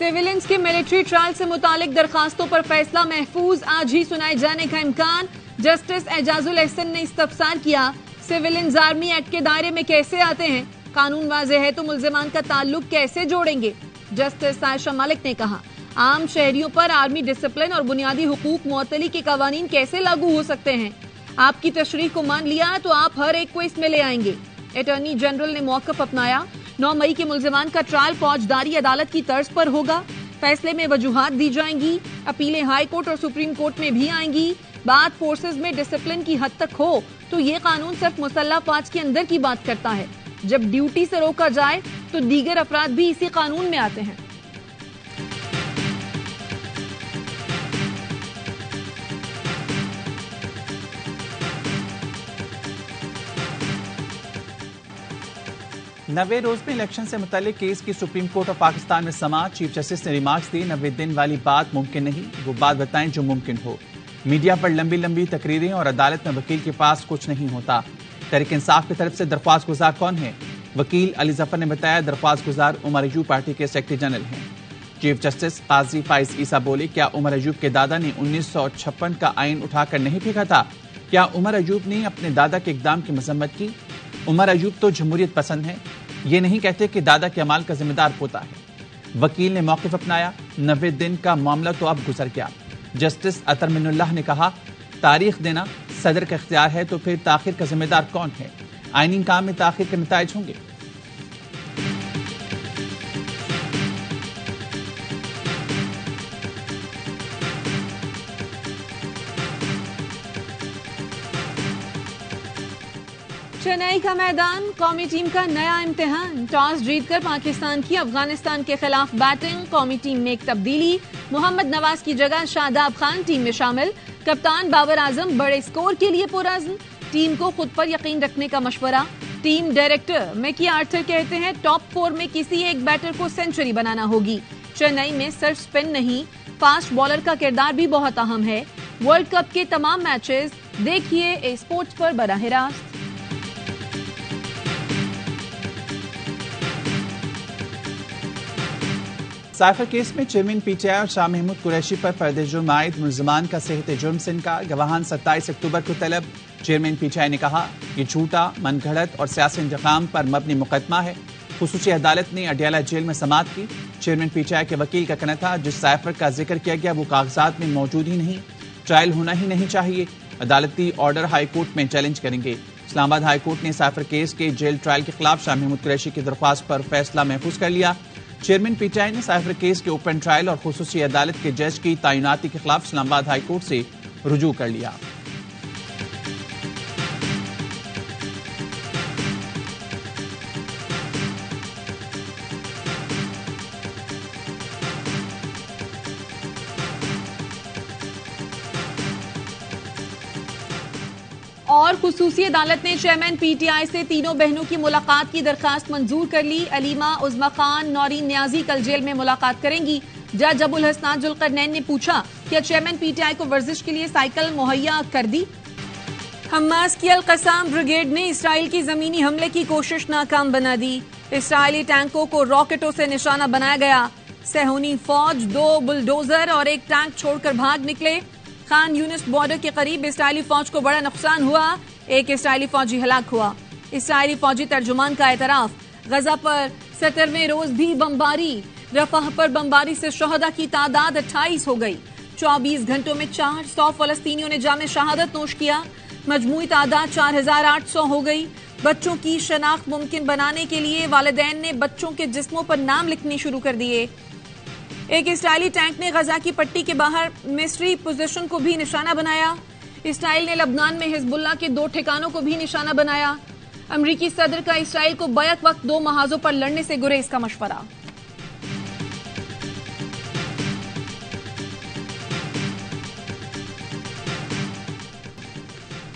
Civilians के military trial से मुतालिक दरखास्तों पर फैसला महफूज आज ही सुनाए जाने का इम्कान। जस्टिस एजाजुल एहसन ने इस्तफसार किया, सिविलियंस आर्मी एक्ट के दायरे में कैसे आते हैं? कानून वाज़ेह है तो मुल्जिमान का ताल्लुक कैसे जोड़ेंगे? जस्टिस आयशा मलिक ने कहा, आम शहरियों पर आर्मी डिसिप्लिन और बुनियादी हुकूक मुअत्तली के कवानीन कैसे लागू हो सकते हैं? आपकी तशरीह को मान लिया तो आप हर एक को इसमें ले आएंगे। अटॉर्नी जनरल ने मौक़िफ़ अपनाया, 9 मई के मुल्जिमान का ट्रायल फौजदारी अदालत की तर्ज पर होगा। फैसले में वजूहात दी जाएंगी, अपीलें हाई कोर्ट और सुप्रीम कोर्ट में भी आएंगी। बात फोर्सेज में डिसिप्लिन की हद तक हो तो ये कानून सिर्फ मुसल्लह फौज के अंदर की बात करता है। जब ड्यूटी से रोका जाए तो दीगर अफराद भी इसी कानून में आते हैं। नवे रोज में इलेक्शन से मुतालिक केस की सुप्रीम कोर्ट ऑफ पाकिस्तान में समाअत। चीफ जस्टिस ने रिमार्क्स दिए, 90 दिन वाली बात मुमकिन नहीं, वो बात बताएं जो मुमकिन हो। मीडिया पर लंबी लंबी तकरीरें और अदालत में वकील के पास कुछ नहीं होता। तहरीक इंसाफ की तरफ से दरख्वास्त गुजार कौन है? वकील अली जफर ने बताया, दरख्वास्त गुजार उमर अयूब पार्टी के सेक्रेटरी जनरल हैं। चीफ जस्टिस काजी फाइज ईसा बोले, क्या उमर अयूब के दादा ने 1956 का आइन उठाकर नहीं फेंका था? क्या उमर अयूब ने अपने दादा के इकदाम की मजम्मत की? उमर अयूब तो जमहूरियत पसंद है, ये नहीं कहते कि दादा के अमाल का जिम्मेदार पोता है। वकील ने मौक़िफ़ अपनाया, 90 दिन का मामला तो अब गुजर गया। जस्टिस अतर मिनुल्लाह ने कहा, तारीख देना सदर का इख्तियार है तो फिर ताखिर का जिम्मेदार कौन है? आईनी काम में ताखिर के नताइज होंगे। चेन्नई का मैदान, कौमी टीम का नया इम्तिहान। टॉस जीतकर पाकिस्तान की अफगानिस्तान के खिलाफ बैटिंग, कौमी टीम में एक तब्दीली, मोहम्मद नवाज की जगह शादाब खान टीम में शामिल। कप्तान बाबर आजम बड़े स्कोर के लिए पुरअज़्म, टीम को खुद पर यकीन रखने का मशवरा। टीम डायरेक्टर मिकी आर्थर कहते हैं, टॉप 4 में किसी एक बैटर को सेंचुरी बनाना होगी। चेन्नई में सिर्फ स्पिन नहीं, फास्ट बॉलर का किरदार भी बहुत अहम है। वर्ल्ड कप के तमाम मैचेस देखिए ए स्पोर्ट्स पर बराह रास्त। साइफर केस में चेयरमैन पीटीआई और शाह महमूद कुरैशी पर फर्द जुर्म आयद मुल्जिमान का सेहत जुर्म से इनकार। गवाहान 27 अक्टूबर को तलब। चेयरमैन पीटीआई ने कहा, ये झूठा, मनगढ़ंत और सियासी इंतकाम पर मबनी मुकदमा है। खुसूसी अदालत ने अडियाला जेल में समाअत की। चेयरमैन पीटीआई के वकील का कहना था, जिस साइफर का जिक्र किया गया वो कागजात में मौजूद ही नहीं, ट्रायल होना ही नहीं चाहिए। अदालती ऑर्डर हाईकोर्ट में चैलेंज करेंगे। इस्लामाबाद हाईकोर्ट ने साइफर केस के जेल ट्रायल के खिलाफ शाह महमूद कुरैशी की दरख्वास्त पर फैसला महफूज कर लिया। चेयरमैन पीटीआई ने साइफर केस के ओपन ट्रायल और खुसूसी अदालत के जज की तैनाती के खिलाफ इस्लामाबाद हाईकोर्ट से रुजू कर लिया। और खुसूसी अदालत ने चेयरमैन पीटीआई से तीनों बहनों की मुलाकात की दरखास्त मंजूर कर ली। अलीमा, उज़्मा खान, नौरीन न्याजी कल जेल में मुलाकात करेंगी। जज अबुल हसनान जुल्करनैन ने पूछा, क्या चेयरमैन पीटीआई को वर्जिश के लिए साइकिल मुहैया कर दी? हमास की अल कसाम ब्रिगेड ने इसराइल की जमीनी हमले की कोशिश नाकाम बना दी। इसराइली टैंकों को रॉकेटों से निशाना बनाया गया। सहूनी फौज 2 बुलडोजर और 1 टैंक छोड़कर भाग निकले। खान यूनिस बॉर्डर के करीब इसराइली फौज को बड़ा नुकसान हुआ। एक इसराइली फौजी हलाक हुआ। इसराइली फौजी तर्जुमान का एतराफ, गजा पर 17वें रोज भी बमबारी। रफाह पर बमबारी से शहदा की तादाद 28 हो गई। 24 घंटों में 400 फलस्तीनियों ने जामे शहादत नोश किया। मजमूई तादाद 4800 हो गई। बच्चों की शनाख्त मुमकिन बनाने के लिए वालिदैन ने बच्चों के जिस्मों पर नाम लिखने शुरू कर दिए। एक इसराइली टैंक ने गजा की पट्टी के बाहर मिस्री पोजीशन को भी निशाना बनाया। इसराइल ने लबनान में हिजबुल्लाह के 2 ठिकानों को भी निशाना बनाया। अमरीकी सदर का इसराइल को बैक वक्त 2 महाजों पर लड़ने से गुरेज का मशवरा।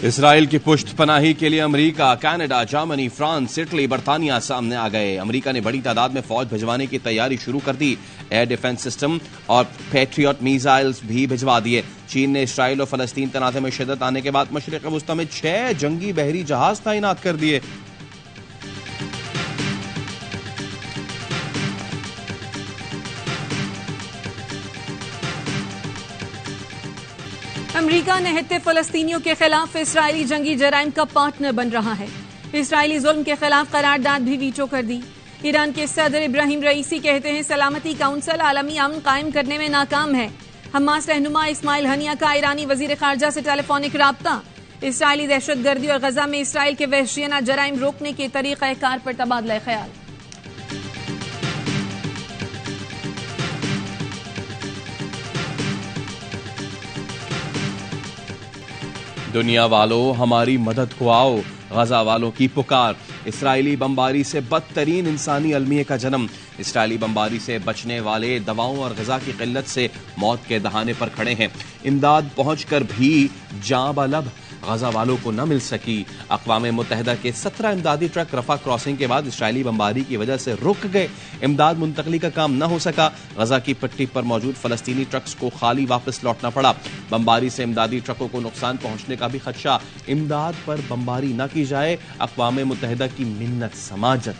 इसराइल की पुष्ट पनाही के लिए America, Canada, Germany, France, Italy, बर्तानिया सामने आ गए। अमेरिका ने बड़ी तादाद में फौज भिजवाने की तैयारी शुरू कर दी। एयर डिफेंस सिस्टम और पैट्रियट मिसाइल्स भी भिजवा दिए। चीन ने इसराइल और फलस्तीन तनाज़े में शिद्दत आने के बाद मशरिक़ वस्ता में 6 जंगी बहरी जहाज तैनात कर दिए। अमेरिका निहत्ते फलस्तीनियों के खिलाफ इसराइली जंगी जराइम का पार्टनर बन रहा है। इसराइली जुल्म के खिलाफ करारदाद भी वीटो कर दी। ईरान के सदर इब्राहिम रईसी कहते हैं सलामती काउंसिल आलमी अमन कायम करने में नाकाम है। हमास रहनुमा इस्माइल हनिया का ईरानी वजीर खारजा से टेलीफोनिक राब्ता। इसराइली दहशतगर्दी और गजा में इसराइल के वहशियाना जराइम रोकने के तरीक़ाकार पर तबादला ख्याल। दुनिया वालों, हमारी मदद को आओ, गजा वालों की पुकार। इसराइली बमबारी से बदतरीन इंसानी अलमिये का जन्म। इसराइली बमबारी से बचने वाले दवाओं और गजा की किल्लत से मौत के दहाने पर खड़े हैं। इमदाद पहुंचकर भी जाँ बलब गजा वालों को न मिल सकी। अक़वाम मुत्तहिदा के 17 इमदादी ट्रक रफा क्रॉसिंग के बाद इसराइली बमबारी की वजह से रुक गए। इमदाद मुंतकली का काम न हो सका। गजा की पट्टी पर मौजूद फलस्तीनी ट्रक्स को खाली वापस लौटना पड़ा। बमबारी से इमदादी ट्रकों को नुकसान पहुंचने का भी खदशा। इमदाद पर बमबारी न की जाए, अक़वाम मुत्तहिदा की मिन्नत समाजत।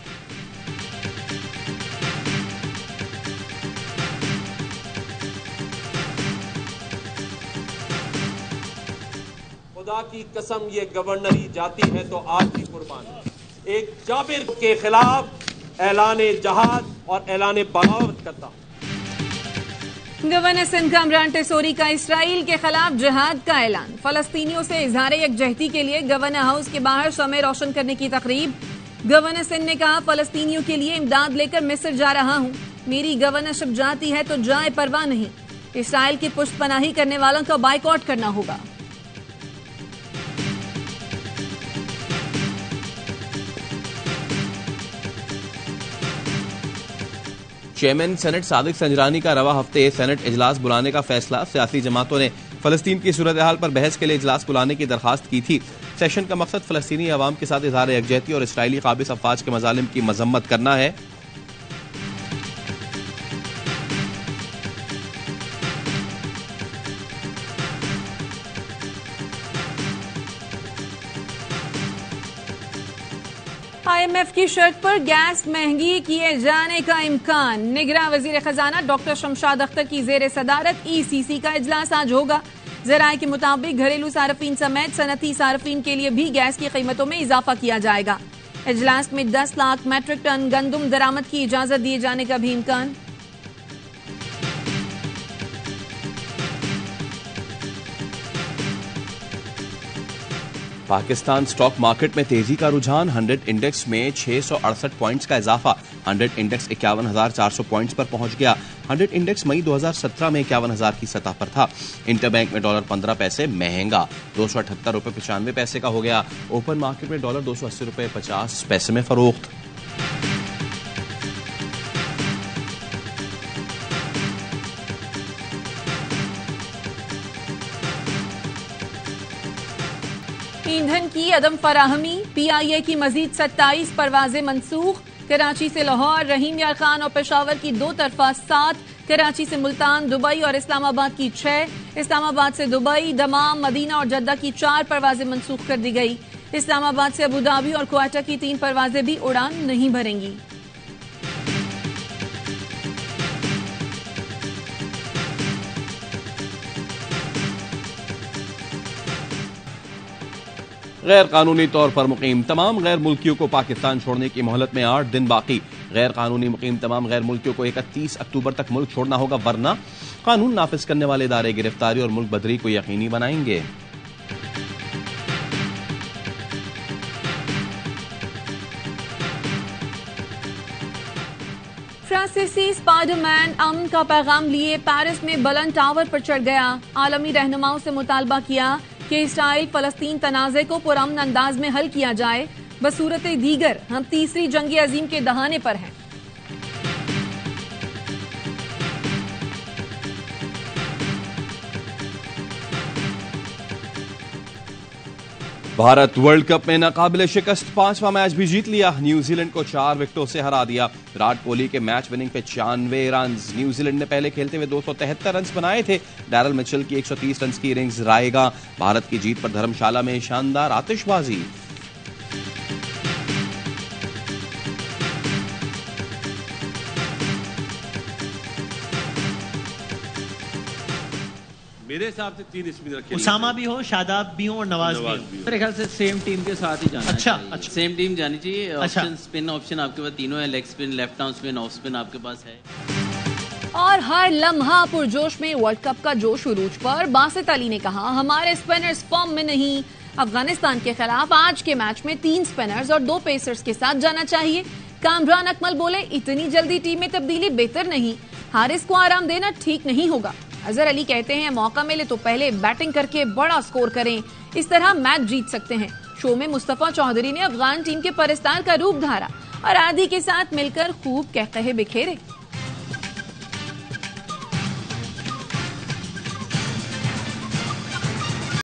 खुदा की कसम ये गवर्नरी जाती है तो आज भी कुर्बान है। एक जाबिर के खिलाफ ऐलान जहाद और ऐलान बगावत करता हूं। गवर्नर सिंध का इमरान टेसोरी का इसराइल के खिलाफ जिहाद का ऐलान। फलस्तीनियों से इजहार यकजहती के लिए गवर्नर हाउस के बाहर शमे रोशन करने की तकरीब। गवर्नर सिंध ने कहा फलस्तीनियों के लिए इमदाद लेकर मिस्र जा रहा हूं। मेरी गवर्नरशिप जाती है तो जाए परवाह नहीं। इसराइल की पुष्टपनाही करने वालों का बाइकआउट करना होगा। चेयरमैन सेनेट सादिक संजरानी का रवा हफ्ते सेनेट इजलास बुलाने का फैसला। सियासी जमातों ने फलस्तीन की सूरत हाल पर बहस के लिए इजलास बुलाने की दरखास्त की थी। सेशन का मकसद फलस्तीनी अवाम के साथ इजहार यकजहती और इसराइली काबिज अफवाज के मजालिम की मजम्मत करना है। IMF की शर्त पर गैस महंगी किए जाने का इम्कान। निगरां वजीर खजाना डॉक्टर शमशाद अख्तर की जेर सदारत ECC का इजलास आज होगा। जराये के मुताबिक घरेलू सार्फिन समेत सनती सार्फिन के लिए भी गैस की कीमतों में इजाफा किया जाएगा। इजलास में 10 लाख मैट्रिक टन गंदुम दरामद की इजाजत दिए जाने का भी इम्कान। पाकिस्तान स्टॉक मार्केट में तेजी का रुझान। 100 इंडेक्स में 668 पॉइंट्स का इजाफा। 100 इंडेक्स 51,400 पॉइंट्स पर पहुंच गया। 100 इंडेक्स मई 2017 में 51,000 की सतह पर था। इंटरबैंक में डॉलर 15 पैसे महंगा, 278 रुपए 95 पैसे का हो गया। ओपन मार्केट में डॉलर 280 रुपए 50 पैसे में फरोख्त। ईंधन की अदम फराहमी। PIA की मजीद 27 परवाजें मनसूख। कराची से लाहौर, रहीम यार खान और पेशावर की 2 तरफा 7, कराची से मुल्तान, दुबई और इस्लामाबाद की 6, इस्लामाबाद से दुबई, दमाम, मदीना और जद्दा की 4 परवाजें मनसूख कर दी गई। इस्लामाबाद से अबू धाबी और क्वेटा की 3 परवाजें भी उड़ान नहीं भरेंगी। गैर कानूनी तौर पर मुकीम तमाम गैर मुल्कियों को पाकिस्तान छोड़ने की मोहलत में 8 दिन बाकी। गैर कानूनी मुकीम तमाम गैर मुल्कियों को 31 अक्टूबर तक मुल्क छोड़ना होगा, वरना कानून नाफिज करने वाले इदारे गिरफ्तारी और मुल्क बदरी को यकीनी बनाएंगे। फ्रांसीसी स्पाइडरमैन अमन का पैगाम लिए पेरिस में बुलंद टावर पर चढ़ गया। आलमी रहनुमाओं से मुतालबा किया कि इसराइल फलस्तीन तनाज़े को पुरअमन अंदाज में हल किया जाए। बसूरत दीगर हम तीसरी जंग अजीम के दहाने पर हैं। भारत वर्ल्ड कप में नाकाबिले शिकस्त 5वां मैच भी जीत लिया। न्यूजीलैंड को 4 विकेटों से हरा दिया। विराट कोहली के मैच विनिंग पे 96 रन। न्यूजीलैंड ने पहले खेलते हुए 273 रन बनाए थे। डैरल मिचेल की 130 रन की इनिंग्स रायगा। भारत की जीत पर धर्मशाला में शानदार आतिशबाजी। मेरे हिसाब से 3 स्पिनर रखे, उसामा भी हो, शादाब भी हो और नवाज भी हो। मेरे ख्याल से सेम टीम के साथ ही जाना चाहिए। अच्छा। सेम टीम जानी चाहिए। अच्छा। ऑप्शन स्पिन ऑप्शन आपके पास तीनों है, leg spin, left arm spin, off spin आपके पास है। और हर लम्हा पुरजोश में वर्ल्ड कप का जोश उरूज पर। बासित अली ने कहा, हमारे स्पिनर्स फॉर्म में नहीं। अफगानिस्तान के खिलाफ आज के मैच में 3 स्पिनर्स और 2 पेसर्स के साथ जाना चाहिए। कामरान अकमल बोले, इतनी जल्दी टीम में तब्दीली बेहतर नहीं, हारिस को आराम देना ठीक नहीं होगा। अजहर अली कहते हैं, मौका मिले तो पहले बैटिंग करके बड़ा स्कोर करें, इस तरह मैच जीत सकते हैं। शो में मुस्तफा चौधरी ने अफगान टीम के परस्तार का रूप धारा और आदि के साथ मिलकर खूब कहकहे बिखेरे।